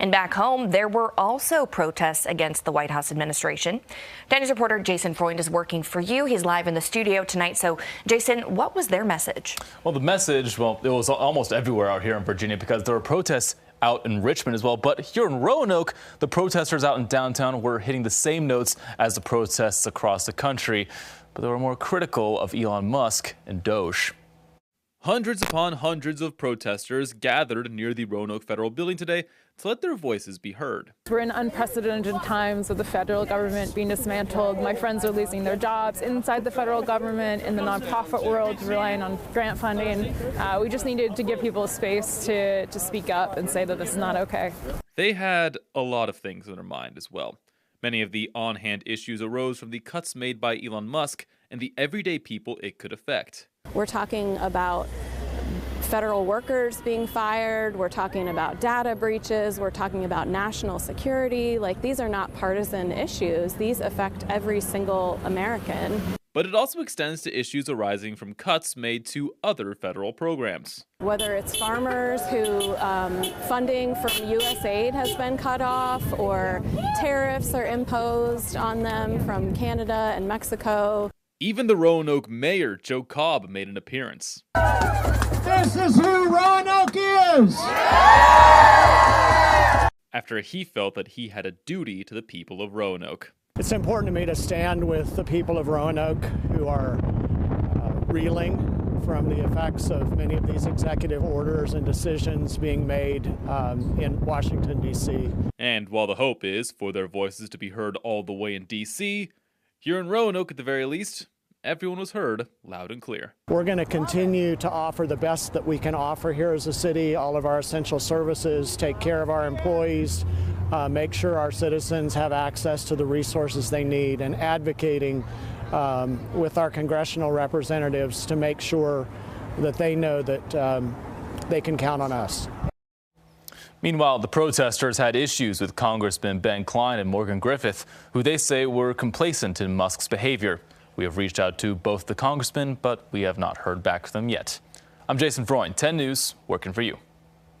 And back home, there were also protests against the White House administration. 10 News reporter Jason Freund is working for you. He's live in the studio tonight. So, Jason, what was their message? Well, the message, it was almost everywhere out here in Virginia because there were protests out in Richmond as well. But here in Roanoke, the protesters out in downtown were hitting the same notes as the protests across the country. But they were more critical of Elon Musk and DOGE. Hundreds upon hundreds of protesters gathered near the Roanoke Federal Building today to let their voices be heard. We're in unprecedented times with the federal government being dismantled. My friends are losing their jobs inside the federal government, in the nonprofit world, relying on grant funding. We just needed to give people a space to speak up and say that this is not okay. They had a lot of things in their mind as well. Many of the on-hand issues arose from the cuts made by Elon Musk and the everyday people it could affect. We're talking about federal workers being fired. We're talking about data breaches. We're talking about national security. These are not partisan issues. These affect every single American. But it also extends to issues arising from cuts made to other federal programs. Whether it's farmers who funding from USAID has been cut off, or tariffs are imposed on them from Canada and Mexico. Even the Roanoke mayor, Joe Cobb, made an appearance. This is who Roanoke is! After he felt that he had a duty to the people of Roanoke. It's important to me to stand with the people of Roanoke who are reeling from the effects of many of these executive orders and decisions being made in Washington, D.C. And while the hope is for their voices to be heard all the way in D.C., here in Roanoke, at the very least, everyone was heard loud and clear. We're going to continue to offer the best that we can offer here as a city, all of our essential services, take care of our employees, make sure our citizens have access to the resources they need, and advocating with our congressional representatives to make sure that they know that they can count on us. Meanwhile, the protesters had issues with Congressman Ben Cline and Morgan Griffith, who they say were complacent in Musk's behavior. We have reached out to both the congressmen, but we have not heard back from them yet. I'm Jason Freund, 10 News, working for you.